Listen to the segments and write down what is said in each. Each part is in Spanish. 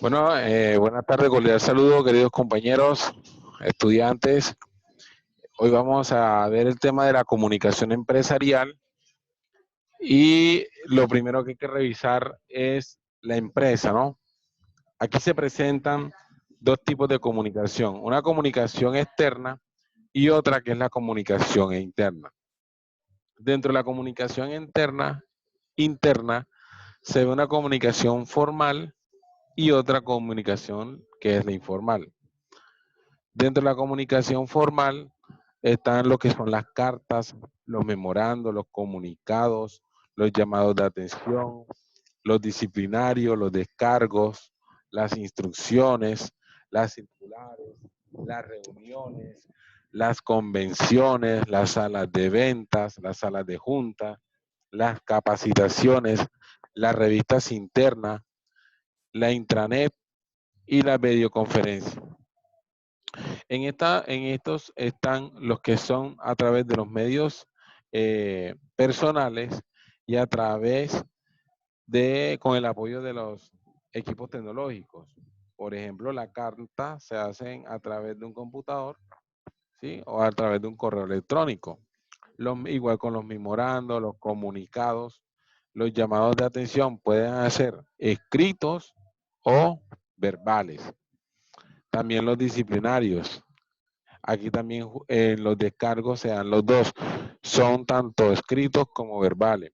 Bueno, buenas tardes, cordial saludo, queridos compañeros, estudiantes. Hoy vamos a ver el tema de la comunicación empresarial y lo primero que hay que revisar es la empresa, ¿no? Aquí se presentan dos tipos de comunicación, una comunicación externa y otra que es la comunicación interna. Dentro de la comunicación interna se ve una comunicación formal y otra comunicación que es la informal. Dentro de la comunicación formal están lo que son las cartas, los memorandos, los comunicados, los llamados de atención, los disciplinarios, los descargos, las instrucciones, las circulares, las reuniones, las convenciones, las salas de ventas, las salas de junta, las capacitaciones, las revistas internas, la intranet y la videoconferencia. En estos están los que son a través de los medios personales y a través con el apoyo de los equipos tecnológicos. Por ejemplo, la carta se hace a través de un computador, ¿sí? O a través de un correo electrónico. Igual con los memorandos, los comunicados, los llamados de atención pueden ser escritos o verbales. También los disciplinarios. Aquí también en los descargos se dan los dos. Son tanto escritos como verbales.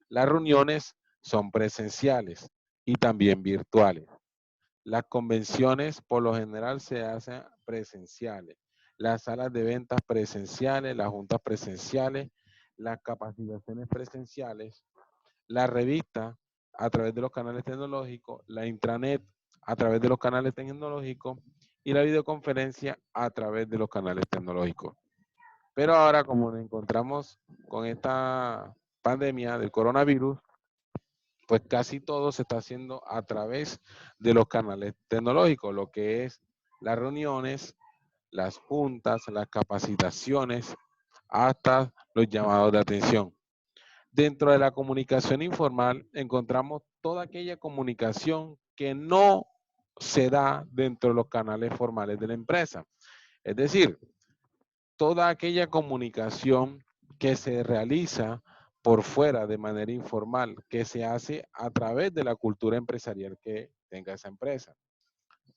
Las reuniones son presenciales y también virtuales. Las convenciones por lo general se hacen presenciales. Las salas de ventas presenciales, las juntas presenciales, las capacitaciones presenciales, la revista a través de los canales tecnológicos, la intranet a través de los canales tecnológicos y la videoconferencia a través de los canales tecnológicos. Pero ahora, como nos encontramos con esta pandemia del coronavirus, pues casi todo se está haciendo a través de los canales tecnológicos, lo que es las reuniones, las juntas, las capacitaciones, hasta los llamados de atención. Dentro de la comunicación informal encontramos toda aquella comunicación que no se da dentro de los canales formales de la empresa. Es decir, toda aquella comunicación que se realiza por fuera de manera informal, que se hace a través de la cultura empresarial que tenga esa empresa.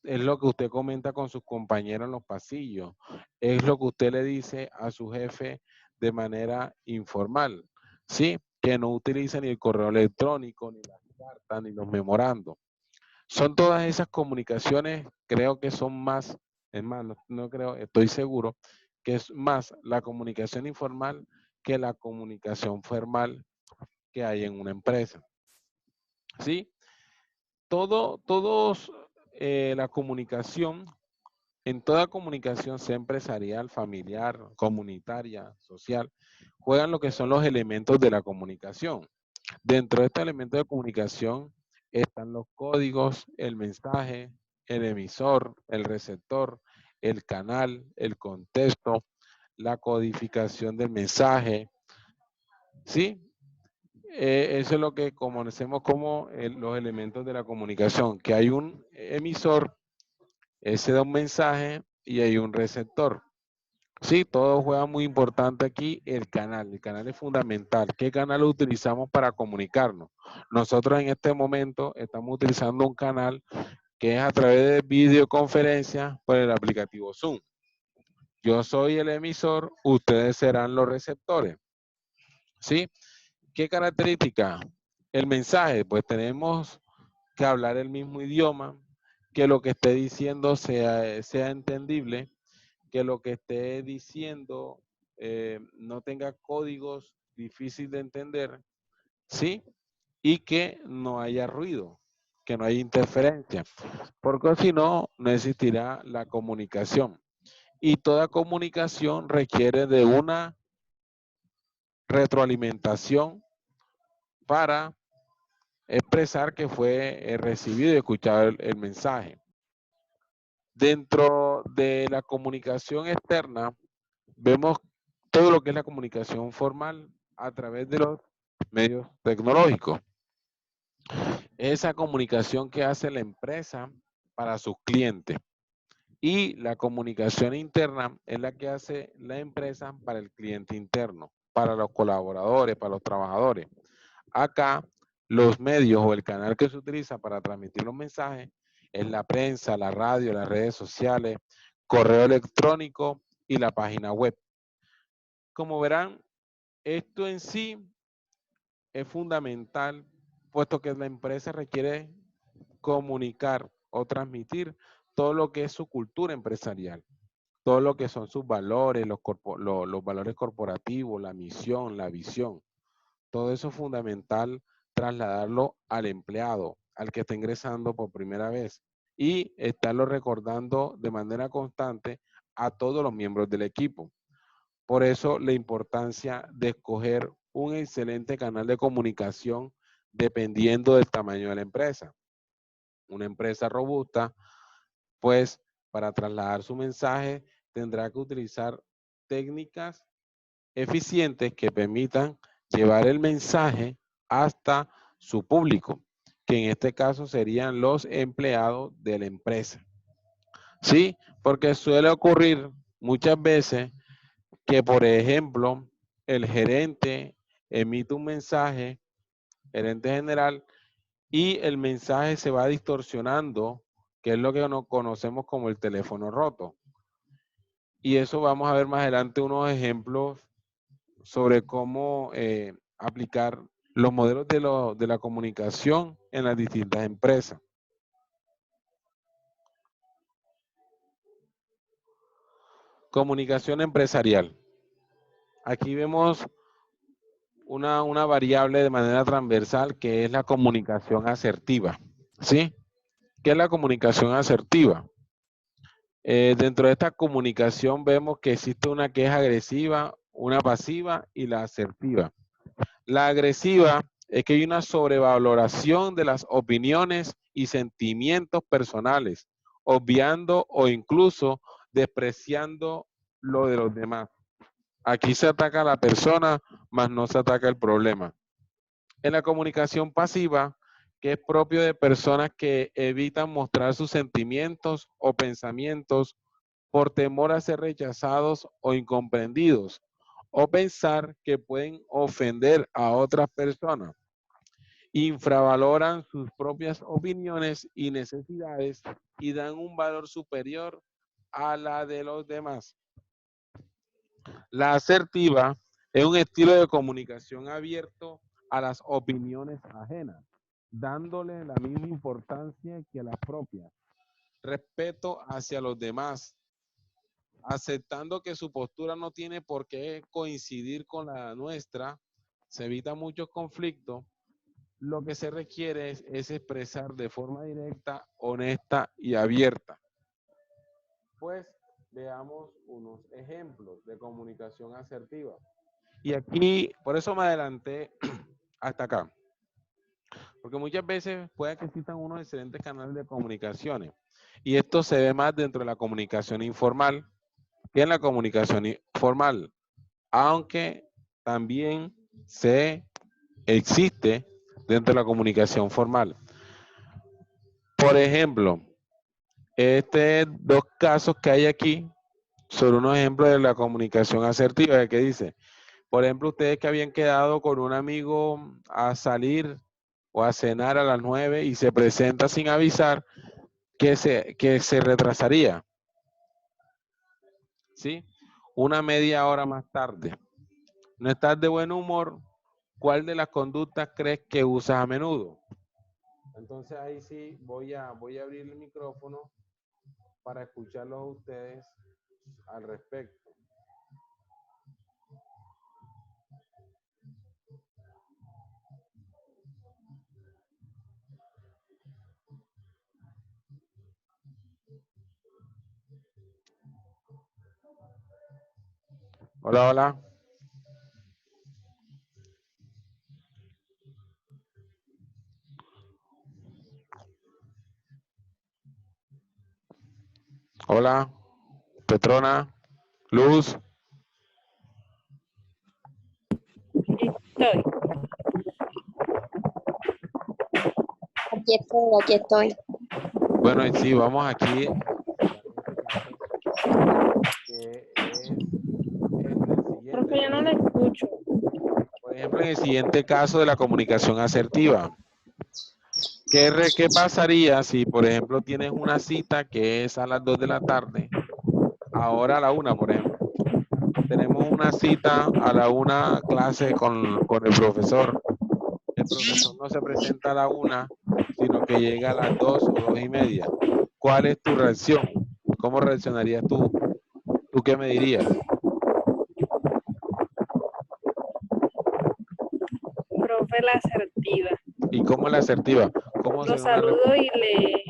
Es lo que usted comenta con sus compañeros en los pasillos, es lo que usted le dice a su jefe de manera informal, ¿sí? Que no utiliza ni el correo electrónico, ni las cartas, ni los memorandos. Son todas esas comunicaciones, creo que son más, es más, no creo, estoy seguro, que es más la comunicación informal que la comunicación formal que hay en una empresa. ¿Sí? Todos la comunicación, en toda comunicación, sea empresarial, familiar, comunitaria, social, juegan lo que son los elementos de la comunicación. Dentro de estos elementos de comunicación están los códigos, el mensaje, el emisor, el receptor, el canal, el contexto, la codificación del mensaje, ¿sí? Eso es lo que conocemos como los elementos de la comunicación, que hay un emisor, ese da un mensaje y hay un receptor. Sí, todo juega muy importante aquí el canal. El canal es fundamental. ¿Qué canal utilizamos para comunicarnos? Nosotros en este momento estamos utilizando un canal que es a través de videoconferencia por el aplicativo Zoom. Yo soy el emisor, ustedes serán los receptores. ¿Sí? ¿Qué característica? El mensaje, pues tenemos que hablar el mismo idioma, que lo que esté diciendo sea entendible, que lo que esté diciendo no tenga códigos difíciles de entender, ¿sí? Y que no haya ruido, que no haya interferencia, porque si no, no existirá la comunicación. Y toda comunicación requiere de una retroalimentación para expresar que fue recibido y escuchado el mensaje. Dentro de la comunicación externa, vemos todo lo que es la comunicación formal a través de los medios tecnológicos. Esa comunicación que hace la empresa para sus clientes. Y la comunicación interna es la que hace la empresa para el cliente interno, para los colaboradores, para los trabajadores. Acá, los medios o el canal que se utiliza para transmitir los mensajes es la prensa, la radio, las redes sociales, correo electrónico y la página web. Como verán, esto en sí es fundamental, puesto que la empresa requiere comunicar o transmitir todo lo que es su cultura empresarial, todo lo que son sus valores, los valores corporativos, la misión, la visión. Todo eso es fundamental trasladarlo al empleado, al que está ingresando por primera vez y estarlo recordando de manera constante a todos los miembros del equipo. Por eso la importancia de escoger un excelente canal de comunicación dependiendo del tamaño de la empresa. Una empresa robusta, pues para trasladar su mensaje tendrá que utilizar técnicas eficientes que permitan llevar el mensaje hasta su público, que en este caso serían los empleados de la empresa. ¿Sí? Porque suele ocurrir muchas veces que, por ejemplo, el gerente emite un mensaje, gerente general, y el mensaje se va distorsionando, que es lo que conocemos como el teléfono roto. Y eso vamos a ver más adelante unos ejemplos sobre cómo aplicar los modelos de la comunicación en las distintas empresas. Comunicación empresarial. Aquí vemos una variable de manera transversal que es la comunicación asertiva. ¿Sí? ¿Qué es la comunicación asertiva? Dentro de esta comunicación vemos que existe una queja agresiva, una pasiva y la asertiva. La agresiva es que hay una sobrevaloración de las opiniones y sentimientos personales, obviando o incluso despreciando lo de los demás. Aquí se ataca a la persona, mas no se ataca el problema. En la comunicación pasiva, que es propio de personas que evitan mostrar sus sentimientos o pensamientos por temor a ser rechazados o incomprendidos, o pensar que pueden ofender a otras personas. Infravaloran sus propias opiniones y necesidades y dan un valor superior a la de los demás. La asertiva es un estilo de comunicación abierto a las opiniones ajenas, dándole la misma importancia que a las propias. Respeto hacia los demás, aceptando que su postura no tiene por qué coincidir con la nuestra, se evita muchos conflictos. Lo que se requiere es expresar de forma directa, honesta y abierta. Pues veamos unos ejemplos de comunicación asertiva. Y aquí, por eso me adelanté hasta acá. Porque muchas veces puede que existan unos excelentes canales de comunicaciones. Y esto se ve más dentro de la comunicación informal que en la comunicación formal. Aunque también se existe dentro de la comunicación formal. Por ejemplo, dos casos que hay aquí son unos ejemplos de la comunicación asertiva que dice, por ejemplo, ustedes que habían quedado con un amigo a salir o a cenar a las 9 y se presenta sin avisar que se retrasaría, ¿sí? Una media hora más tarde. No estás de buen humor, ¿cuál de las conductas crees que usas a menudo? Entonces ahí sí voy a abrir el micrófono para escucharlos a ustedes al respecto. Hola, hola. Hola, Petrona, Luz. Estoy. Aquí estoy. Bueno, y sí, vamos aquí a este caso, que es el siguiente. Profe, yo no le escucho. Por ejemplo, en el siguiente caso de la comunicación asertiva. ¿Qué pasaría si, por ejemplo, tienes una cita que es a las 2 de la tarde, ahora a la 1, por ejemplo? Tenemos una cita a la 1 clase con el profesor. El profesor no se presenta a la 1, sino que llega a las 2 o 2:30. ¿Cuál es tu reacción? ¿Cómo reaccionarías tú? ¿Tú qué me dirías? Profe, la asertiva. ¿Y cómo es la asertiva? ¿Cómo Lo sería una respuesta? saludo y le...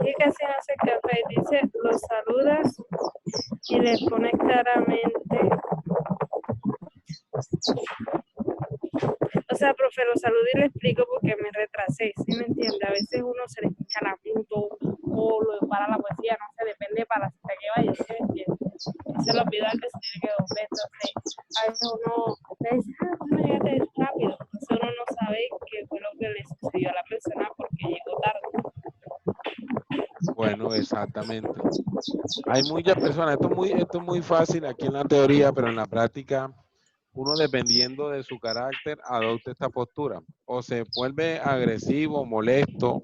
¿Qué casi no hace café? Dice, lo saludas y le pone claramente... O sea, profe, lo saludo y le explico porque me retrasé, ¿sí me entiende? A veces uno se le escucha la punto o lo para la poesía, no sé, depende para la cita que vaya, ¿sí me entiende? Y se lo olvida que se tiene que volver, entonces a veces uno le dice, ¿cómo llegaste rápido? Entonces uno no sabe qué fue lo que le sucedió a la persona porque llegó tarde. Bueno, exactamente. Hay muchas personas, esto es muy fácil aquí en la teoría, pero en la práctica, uno dependiendo de su carácter, adopta esta postura. O se vuelve agresivo, molesto,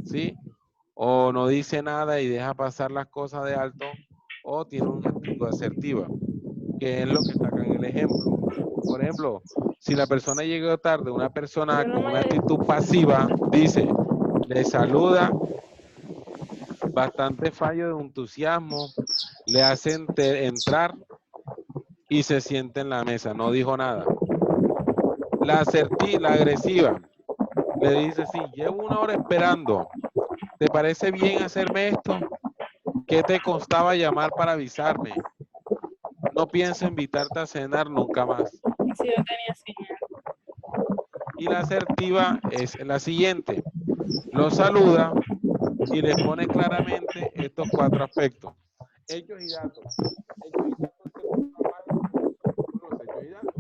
¿sí? O no dice nada y deja pasar las cosas de alto, o tiene una actitud asertiva, que es lo que está acá en el ejemplo. Por ejemplo, si la persona llegó tarde, una persona Yo no con una me... actitud pasiva dice, le saluda, bastante fallo de entusiasmo, le hacen entrar y se siente en la mesa, no dijo nada. La agresiva, le dice, sí, llevo 1 hora esperando, ¿te parece bien hacerme esto? ¿Qué te costaba llamar para avisarme? No pienso invitarte a cenar nunca más. Si yo tenía señal. Y la asertiva es la siguiente, lo saluda y le pone claramente estos 4 aspectos. Hechos y datos. Hechos y datos es un trabajo con los hechos y datos.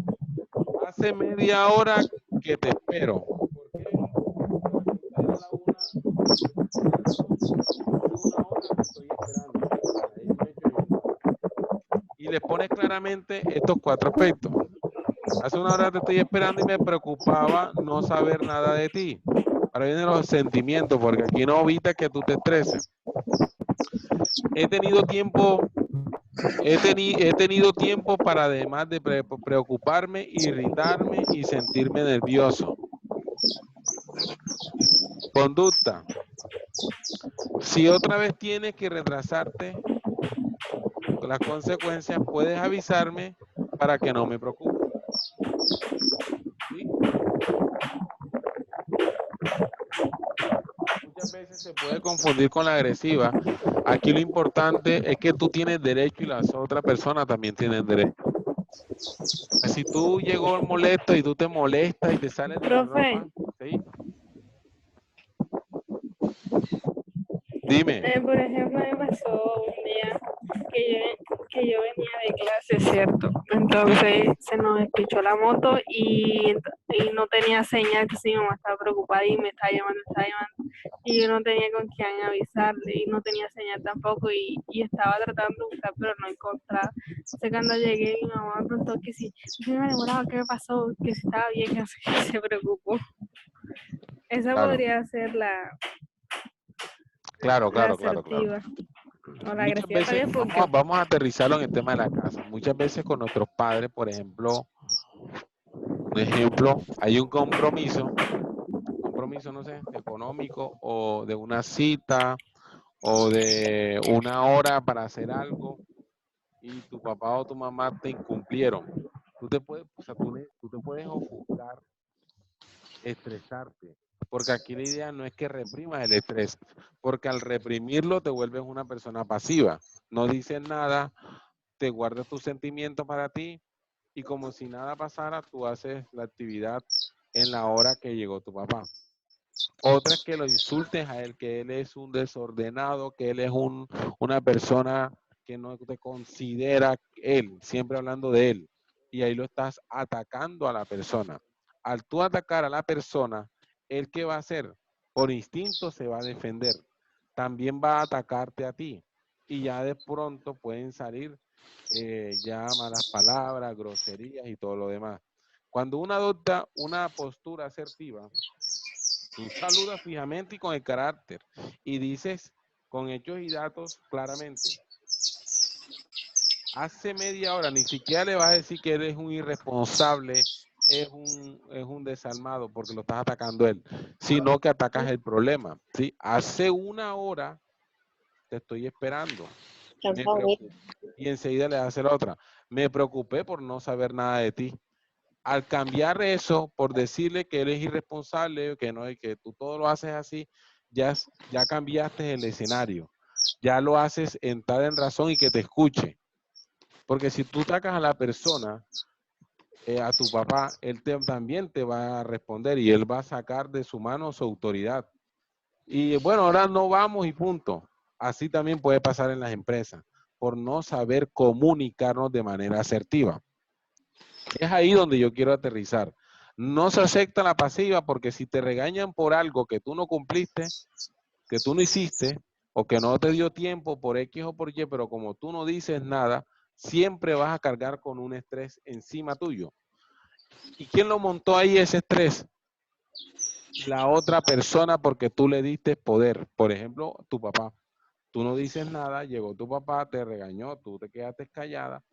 Hace media hora que te espero. ¿Por qué? Porque la cita era a la 1 y a las 2. Hace 1 hora te estoy esperando. Ya ahí un hecho y un dato. Y le pone claramente estos 4 aspectos. Hace 1 hora te estoy esperando y me preocupaba no saber nada de ti. Ahora vienen los sentimientos, porque aquí no evita que tú te estreses. He tenido tiempo, he tenido tiempo para, además de preocuparme, irritarme y sentirme nervioso. Conducta. Si otra vez tienes que retrasarte con las consecuencias, puedes avisarme para que no me preocupe. ¿Sí? Muchas veces se puede confundir con la agresiva. Aquí lo importante es que tú tienes derecho y las otras personas también tienen derecho. Si tú llegó molesto y tú te molestas y te sales de la Profe, ropa, ¿sí? Dime. por ejemplo, me pasó un día que yo venía de clase, ¿cierto? Entonces se nos escuchó la moto y no tenía señal, que mi mamá estaba preocupada y me estaba llamando, y yo no tenía con quién avisarle y no tenía señal tampoco y estaba tratando de buscar, pero no encontraba. Entonces cuando llegué, mi mamá me preguntó que si me demoraba, qué me pasó, que si estaba bien, así que se preocupó. Esa Claro, podría ser claro, la claro, claro, claro. asertiva. O la Muchas agresiva veces, también porque vamos a aterrizarlo en el tema de la casa. Muchas veces con nuestros padres, por ejemplo, un ejemplo, hay un compromiso, no sé, económico o de una cita o de 1 hora para hacer algo y tu papá o tu mamá te incumplieron. Tú te puedes, o sea, tú te puedes ofuscar, estresarte, porque aquí la idea no es que reprimas el estrés, porque al reprimirlo te vuelves una persona pasiva, no dices nada, te guardas tus sentimientos para ti y como si nada pasara, tú haces la actividad en la hora que llegó tu papá. Otra es que lo insultes a él, que él es un desordenado, que él es una persona que no te considera él, siempre hablando de él. Y ahí lo estás atacando a la persona. al tú atacar a la persona, ¿el qué va a hacer? Por instinto se va a defender. También va a atacarte a ti. Y ya de pronto pueden salir ya malas palabras, groserías y todo lo demás. Cuando uno adopta una postura asertiva, tú saludas fijamente y con el carácter y dices con hechos y datos claramente. Hace media hora ni siquiera le vas a decir que eres un irresponsable, es un desalmado porque lo estás atacando él, sino que atacas el problema. ¿Sí? Hace una hora te estoy esperando. Me preocupé. Y enseguida le hace la otra. Me preocupé por no saber nada de ti. Al cambiar eso por decirle que eres irresponsable, que no, y que tú todo lo haces así, ya cambiaste el escenario. Ya lo haces entrar en razón y que te escuche. Porque si tú atacas a la persona, a tu papá, él también te va a responder y él va a sacar de su mano su autoridad. Y bueno, ahora no vamos y punto. Así también puede pasar en las empresas, por no saber comunicarnos de manera asertiva. Es ahí donde yo quiero aterrizar. No se acepta la pasiva porque si te regañan por algo que tú no cumpliste, que tú no hiciste, o que no te dio tiempo por X o por Y, pero como tú no dices nada, siempre vas a cargar con un estrés encima tuyo. ¿Y quién lo montó ahí ese estrés? La otra persona porque tú le diste poder. Por ejemplo, tu papá. Tú no dices nada, llegó tu papá, te regañó, tú te quedaste callada.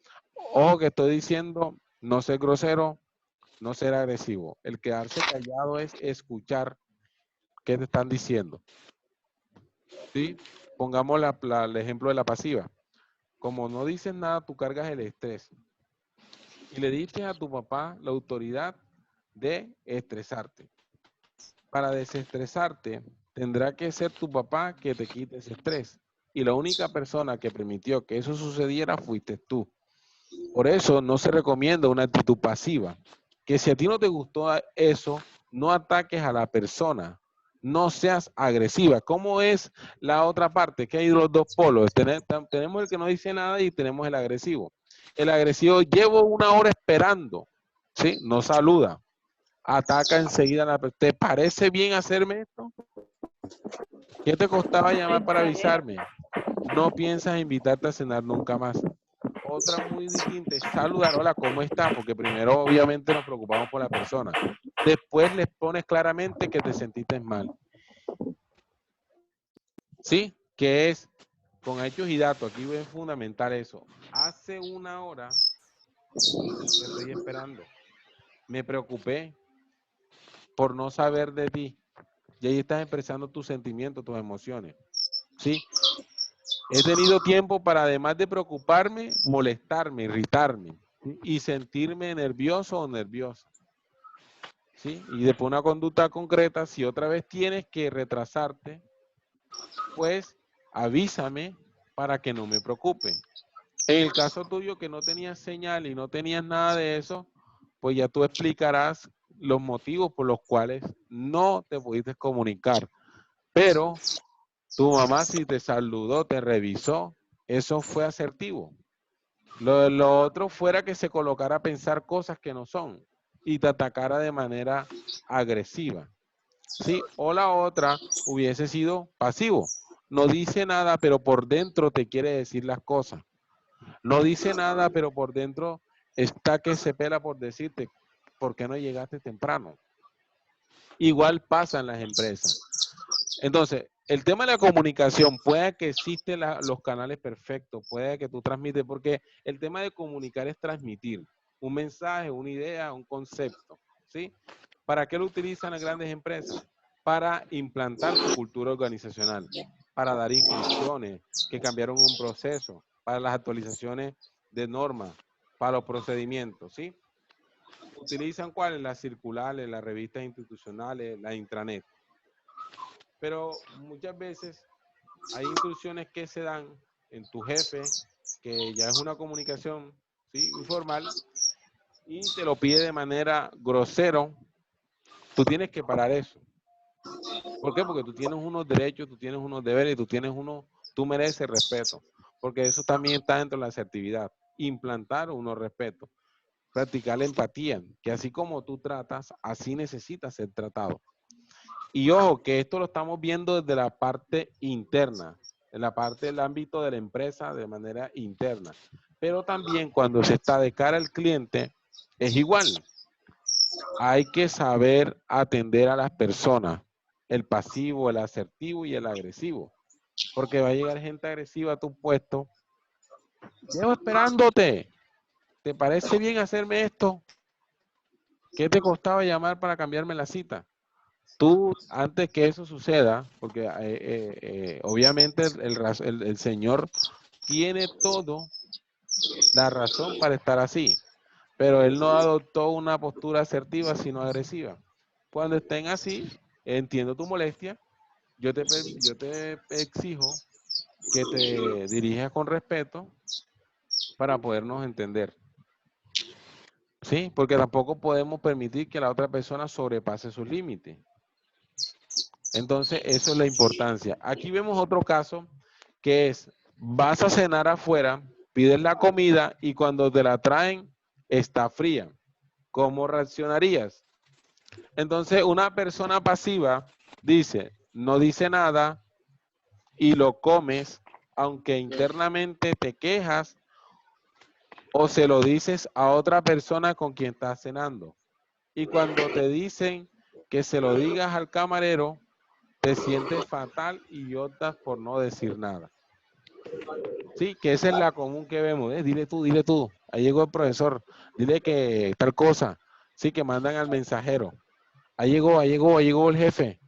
Ojo que estoy diciendo, no ser grosero, no ser agresivo. El quedarse callado es escuchar qué te están diciendo. ¿Sí? Pongamos el ejemplo de la pasiva. Como no dices nada, tú cargas el estrés. Y le diste a tu papá la autoridad de estresarte. Para desestresarte, tendrá que ser tu papá que te quite ese estrés. Y la única persona que permitió que eso sucediera fuiste tú. Por eso no se recomienda una actitud pasiva. Que si a ti no te gustó eso, no ataques a la persona. No seas agresiva. ¿Cómo es la otra parte? Que hay los dos polos. Tenemos el que no dice nada y tenemos el agresivo. El agresivo, llevo una hora esperando, ¿sí? No saluda. Ataca enseguida a la persona. ¿Te parece bien hacerme esto? ¿Qué te costaba llamar para avisarme? No piensas invitarte a cenar nunca más. Otra muy distinta es saludar, hola, ¿cómo estás? Porque primero obviamente nos preocupamos por la persona. Después les pones claramente que te sentiste mal. ¿Sí? Que es con hechos y datos. Aquí es fundamental eso. Hace una hora te estoy esperando. Me preocupé por no saber de ti. Y ahí estás expresando tus sentimientos, tus emociones. ¿Sí? He tenido tiempo para, además de preocuparme, molestarme, irritarme, ¿sí? Y sentirme nervioso o nerviosa. ¿Sí? Y después una conducta concreta, si otra vez tienes que retrasarte, pues avísame para que no me preocupe. En el caso tuyo que no tenías señal y no tenías nada de eso, pues ya tú explicarás los motivos por los cuales no te pudiste comunicar. Pero tu mamá si te saludó, te revisó, eso fue asertivo. Lo otro fuera que se colocara a pensar cosas que no son y te atacara de manera agresiva. ¿Sí? O la otra hubiese sido pasivo. No dice nada, pero por dentro te quiere decir las cosas. No dice nada, pero por dentro está que se pela por decirte, ¿por qué no llegaste temprano? Igual pasa en las empresas. Entonces, el tema de la comunicación, puede que existen los canales perfectos, puede que tú transmites, porque el tema de comunicar es transmitir un mensaje, una idea, un concepto, ¿sí? ¿Para qué lo utilizan las grandes empresas? Para implantar su cultura organizacional, para dar instrucciones que cambiaron un proceso, para las actualizaciones de normas, para los procedimientos, ¿sí? ¿Utilizan cuáles? Las circulares, las revistas institucionales, la intranet. Pero muchas veces hay instrucciones que se dan en tu jefe, que ya es una comunicación, ¿sí? Informal, y te lo pide de manera grosero. Tú tienes que parar eso. ¿Por qué? Porque tú tienes unos derechos, tú tienes unos deberes, tú mereces respeto. Porque eso también está dentro de la asertividad. Implantar unos respetos. practicar la empatía, que así como tú tratas, así necesitas ser tratado. Y ojo, que esto lo estamos viendo desde la parte interna, en la parte del ámbito de la empresa de manera interna. Pero también cuando se está de cara al cliente, es igual. Hay que saber atender a las personas, el pasivo, el asertivo y el agresivo. Porque va a llegar gente agresiva a tu puesto. Llevo esperándote. ¿Te parece bien hacerme esto? ¿Qué te costaba llamar para cambiarme la cita? Tú, antes que eso suceda, porque obviamente el Señor tiene todo la razón para estar así, pero Él no adoptó una postura asertiva, sino agresiva. Cuando estén así, entiendo tu molestia, yo te exijo que te dirijas con respeto para podernos entender. Sí, porque tampoco podemos permitir que la otra persona sobrepase sus límites. Entonces, eso es la importancia. Aquí vemos otro caso que es, vas a cenar afuera, pides la comida y cuando te la traen, está fría. ¿Cómo reaccionarías? Entonces, una persona pasiva dice, no dice nada y lo comes, aunque internamente te quejas o se lo dices a otra persona con quien estás cenando. Y cuando te dicen que se lo digas al camarero, te sientes fatal y optas por no decir nada. Sí, que esa es la común que vemos. Dile tú. Ahí llegó el profesor. Dile que tal cosa. Sí, que mandan al mensajero. Ahí llegó el jefe.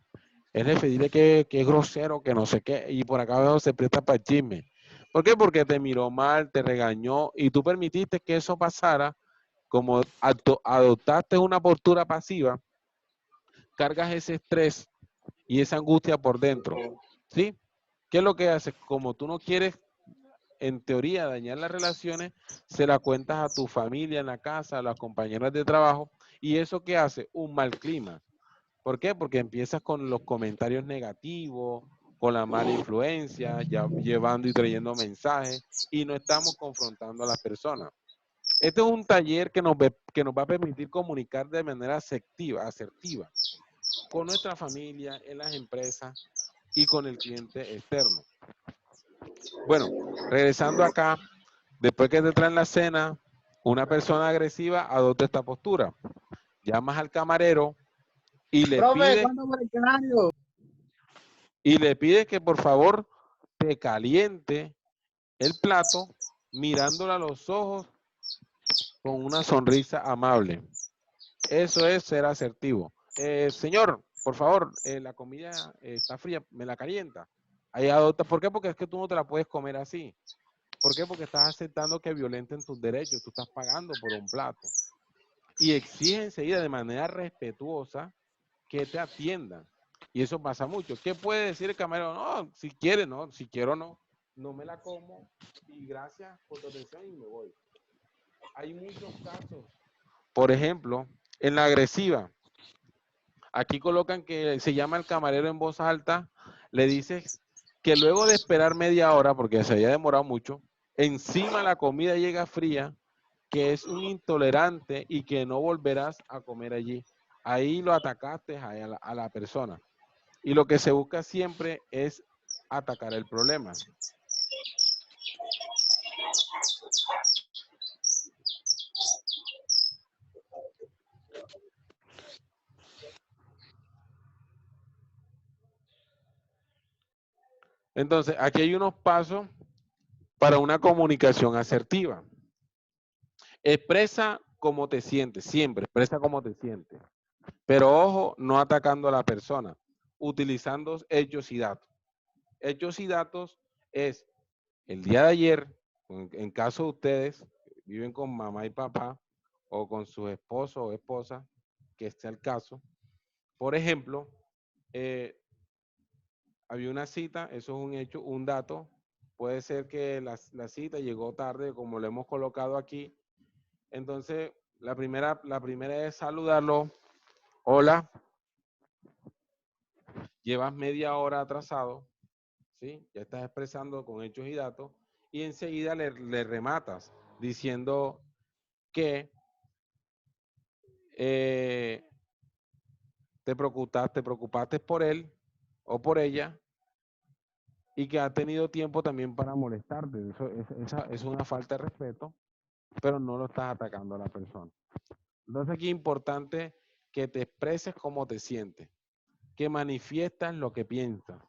El jefe, dile que es grosero, que no sé qué. Y por acá abajo se presta para el chisme. ¿Por qué? Porque te miró mal, te regañó y tú permitiste que eso pasara. Como adoptaste una postura pasiva, cargas ese estrés y esa angustia por dentro. ¿Sí? ¿Qué es lo que haces? Como tú no quieres, en teoría, dañar las relaciones, se la cuentas a tu familia en la casa, a las compañeras de trabajo, y eso ¿qué hace? Un mal clima. ¿Por qué? Porque empiezas con los comentarios negativos, con la mala influencia, ya llevando y trayendo mensajes, y no estamos confrontando a las personas. Este es un taller que nos va a permitir comunicar de manera asertiva con nuestra familia, en las empresas y con el cliente externo. Bueno, regresando acá, después que te traen la cena, una persona agresiva adopta esta postura. Llamas al camarero y le Profe, pides ¿cuándo por el canario? que por favor te caliente el plato mirándole a los ojos con una sonrisa amable. Eso es ser asertivo. Señor, por favor, la comida está fría, me la calienta. Ahí adopta. ¿Por qué? Porque es que tú no te la puedes comer así. ¿Por qué? Porque estás aceptando que violenten tus derechos. Tú estás pagando por un plato. Y exige enseguida de manera respetuosa que te atiendan. Y eso pasa mucho. ¿Qué puede decir el camarero? No, si quiere, no, si quiero, no. No me la como y gracias por tu atención y me voy. Hay muchos casos. Por ejemplo, en la agresiva. Aquí colocan que se llama el camarero en voz alta. Le dices que luego de esperar media hora, porque se había demorado mucho, encima la comida llega fría, que es un intolerante y que no volverás a comer allí. Ahí lo atacaste a la persona. Y lo que se busca siempre es atacar el problema. Entonces, aquí hay unos pasos para una comunicación asertiva. Expresa cómo te sientes, siempre expresa cómo te sientes. Pero ojo, no atacando a la persona, utilizando hechos y datos. Hechos y datos es el día de ayer, en caso de ustedes, viven con mamá y papá o con su esposo o esposa, que esté el caso. Por ejemplo, había una cita, eso es un hecho, un dato. Puede ser que la cita llegó tarde, como lo hemos colocado aquí. Entonces, la primera es saludarlo. Hola, llevas media hora atrasado, ¿sí? Ya estás expresando con hechos y datos y enseguida le rematas diciendo que te preocupaste por él o por ella y que ha tenido tiempo también para molestarte. Esa es una falta de respeto, pero no lo estás atacando a la persona. Entonces aquí es importante que te expreses cómo te sientes, que manifiestas lo que piensas,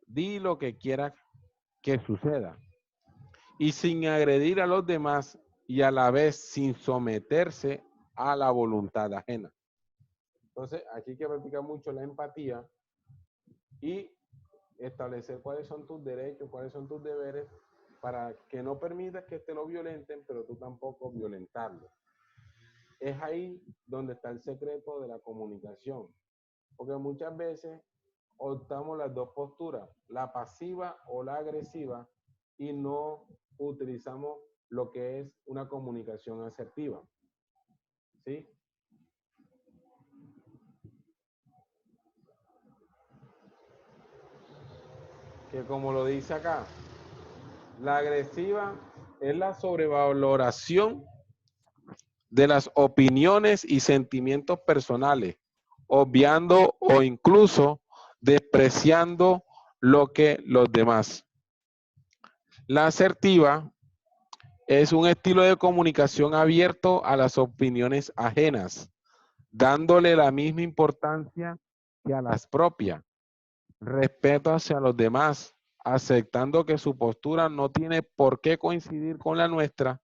di lo que quieras que suceda y sin agredir a los demás y a la vez sin someterse a la voluntad ajena. Entonces aquí hay que practicar mucho la empatía y establecer cuáles son tus derechos, cuáles son tus deberes, para que no permitas que te lo violenten, pero tú tampoco violentarlo. Es ahí donde está el secreto de la comunicación, porque muchas veces optamos las dos posturas, la pasiva o la agresiva, y no utilizamos lo que es una comunicación asertiva. ¿Sí? Que como lo dice acá, la agresiva es la sobrevaloración de las opiniones y sentimientos personales, obviando o incluso despreciando lo que los demás. La asertiva es un estilo de comunicación abierto a las opiniones ajenas, dándole la misma importancia que a las propias, respeto hacia los demás, aceptando que su postura no tiene por qué coincidir con la nuestra,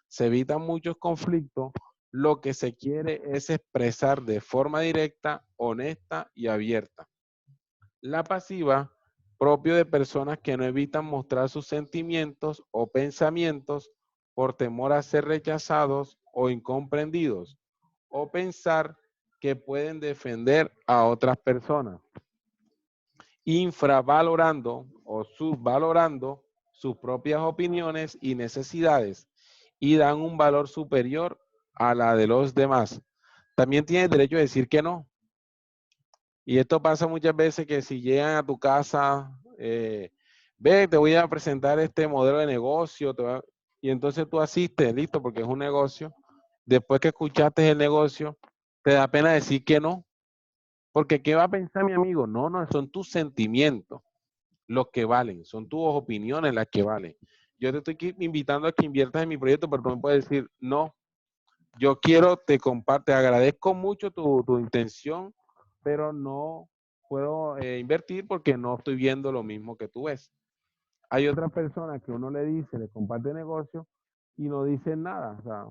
se evitan muchos conflictos. Lo que se quiere es expresar de forma directa, honesta y abierta. La pasiva, propio de personas que no evitan mostrar sus sentimientos o pensamientos por temor a ser rechazados o incomprendidos, o pensar que pueden defender a otras personas, infravalorando o subvalorando sus propias opiniones y necesidades, y dan un valor superior a la de los demás. También tienes derecho a decir que no. Y esto pasa muchas veces, que si llegan a tu casa, ve, te voy a presentar este modelo de negocio, y entonces tú asistes, listo, porque es un negocio. Después que escuchaste el negocio, te da pena decir que no, porque ¿qué va a pensar mi amigo? No, no, son tus sentimientos los que valen, son tus opiniones las que valen. Yo te estoy invitando a que inviertas en mi proyecto, pero tú me puedes decir, no, yo quiero, te agradezco mucho tu intención, pero no puedo invertir porque no estoy viendo lo mismo que tú ves. Hay otras personas que uno le dice, le comparte negocio y no dicen nada, o sea,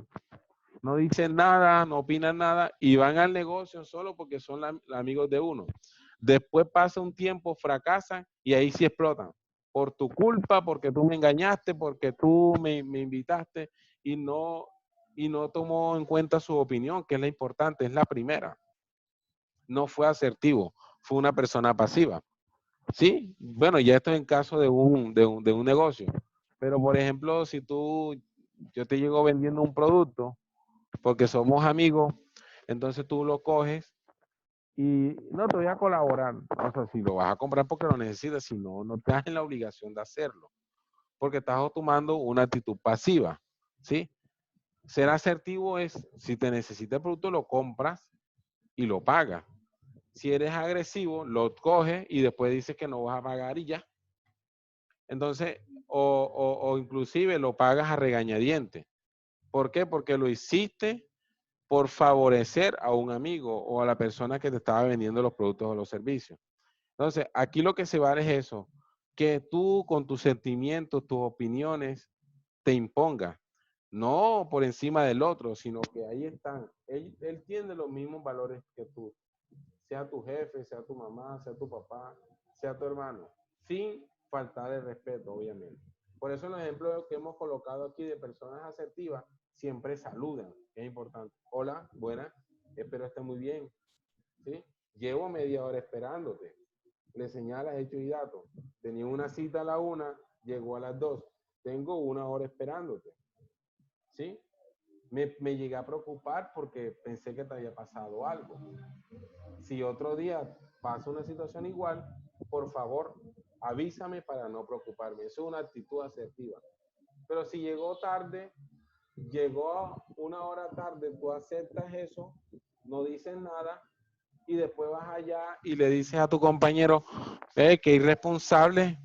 no dicen nada, no opinan nada y van al negocio solo porque son amigos de uno. Después pasa un tiempo, fracasan y ahí sí explotan. Por tu culpa, porque tú me engañaste, porque tú me invitaste y no tomó en cuenta su opinión, que es la importante, es la primera. No fue asertivo, fue una persona pasiva. Sí, bueno, ya esto es en caso de un negocio. Pero, por ejemplo, si yo te llego vendiendo un producto, porque somos amigos, entonces tú lo coges y no te voy a colaborar. O sea, si lo vas a comprar porque lo necesitas, si no, no te das en la obligación de hacerlo, porque estás tomando una actitud pasiva, ¿sí? Ser asertivo es, si te necesita el producto, lo compras y lo pagas. Si eres agresivo, lo coges y después dices que no vas a pagar y ya. Entonces, o inclusive lo pagas a regañadientes. ¿Por qué? Porque lo hiciste por favorecer a un amigo o a la persona que te estaba vendiendo los productos o los servicios. Entonces, aquí lo que se vale es eso, que tú con tus sentimientos, tus opiniones, te impongas. No por encima del otro, sino que ahí están. Él tiene los mismos valores que tú. Sea tu jefe, sea tu mamá, sea tu papá, sea tu hermano. Sin faltar el respeto, obviamente. Por eso los ejemplos que hemos colocado aquí de personas asertivas siempre saludan, es importante. Hola, buenas, espero esté muy bien. ¿Sí? Llevo media hora esperándote. Le señalas hechos y datos. Tenía una cita a la 1, llegó a las 2. Tengo una hora esperándote. ¿Sí? Me llegué a preocupar porque pensé que te había pasado algo. Si otro día pasa una situación igual, por favor, avísame para no preocuparme. Eso es una actitud asertiva. Pero si llegó tarde, llegó una hora tarde, tú aceptas eso, no dices nada y después vas allá y le dices a tu compañero, que irresponsable,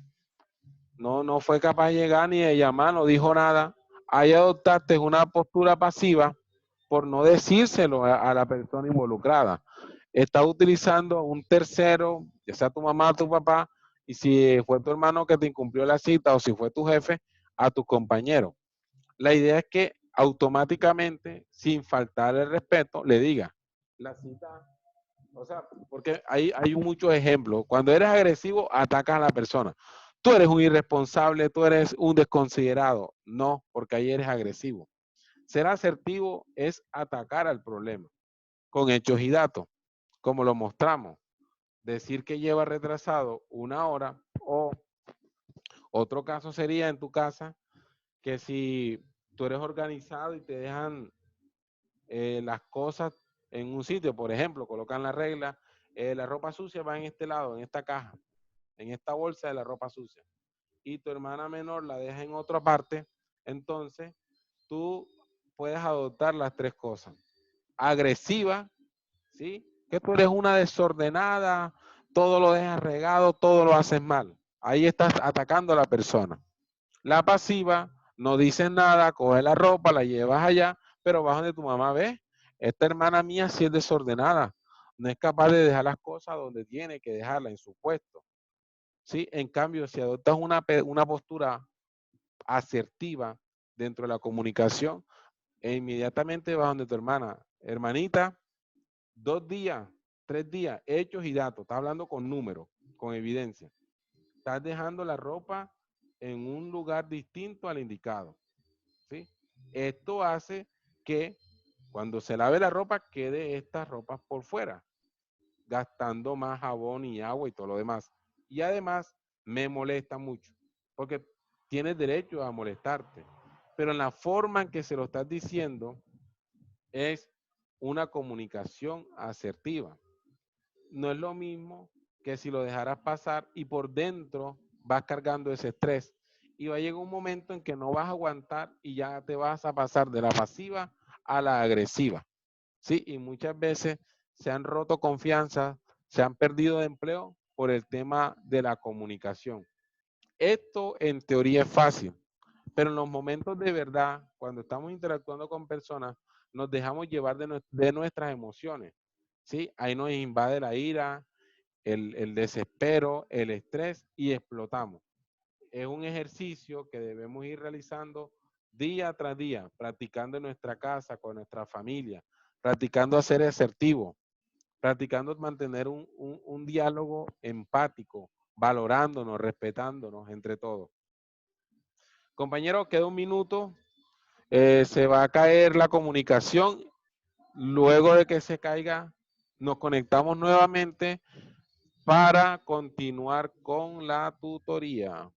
no fue capaz de llegar ni de llamar, no dijo nada. Ahí adoptaste una postura pasiva por no decírselo a la persona involucrada. Estás utilizando a un tercero, ya sea tu mamá o tu papá, y si fue tu hermano que te incumplió la cita o si fue tu jefe, a tu compañero. La idea es que automáticamente, sin faltar el respeto, le diga, la cita, o sea, porque hay muchos ejemplos. Cuando eres agresivo, atacas a la persona. Tú eres un irresponsable, tú eres un desconsiderado. No, porque ahí eres agresivo. Ser asertivo es atacar al problema con hechos y datos, como lo mostramos. Decir que lleva retrasado una hora o otro caso sería en tu casa que si tú eres organizado y te dejan las cosas en un sitio, por ejemplo, colocan la regla, la ropa sucia va en este lado, en esta caja, en esta bolsa de la ropa sucia, y tu hermana menor la deja en otra parte, entonces tú puedes adoptar las tres cosas. Agresiva, ¿sí? Que tú eres una desordenada, todo lo dejas regado, todo lo haces mal. Ahí estás atacando a la persona. La pasiva, no dices nada, coges la ropa, la llevas allá, pero vas donde tu mamá ve. Esta hermana mía sí es desordenada. No es capaz de dejar las cosas donde tiene que dejarlas, en su puesto. ¿Sí? En cambio, si adoptas una postura asertiva dentro de la comunicación, e inmediatamente vas donde tu hermana. Hermanita, 2 días, 3 días, hechos y datos. Estás hablando con números, con evidencia. Estás dejando la ropa en un lugar distinto al indicado. ¿Sí? Esto hace que cuando se lave la ropa, quede estas ropas por fuera, gastando más jabón y agua y todo lo demás. Y además me molesta mucho, porque tienes derecho a molestarte, pero en la forma en que se lo estás diciendo es una comunicación asertiva. No es lo mismo que si lo dejaras pasar y por dentro vas cargando ese estrés. Y va a llegar un momento en que no vas a aguantar y ya te vas a pasar de la pasiva a la agresiva. ¿Sí? Y muchas veces se han roto confianza, se han perdido de empleo por el tema de la comunicación. Esto en teoría es fácil, pero en los momentos de verdad, cuando estamos interactuando con personas, nos dejamos llevar de nuestras emociones. ¿Sí? Ahí nos invade la ira, el desespero, el estrés y explotamos. Es un ejercicio que debemos ir realizando día tras día, practicando en nuestra casa, con nuestra familia, practicando a ser asertivo, practicando mantener un diálogo empático, valorándonos, respetándonos entre todos. Compañero, queda un minuto. Se va a caer la comunicación. Luego de que se caiga, nos conectamos nuevamente para continuar con la tutoría.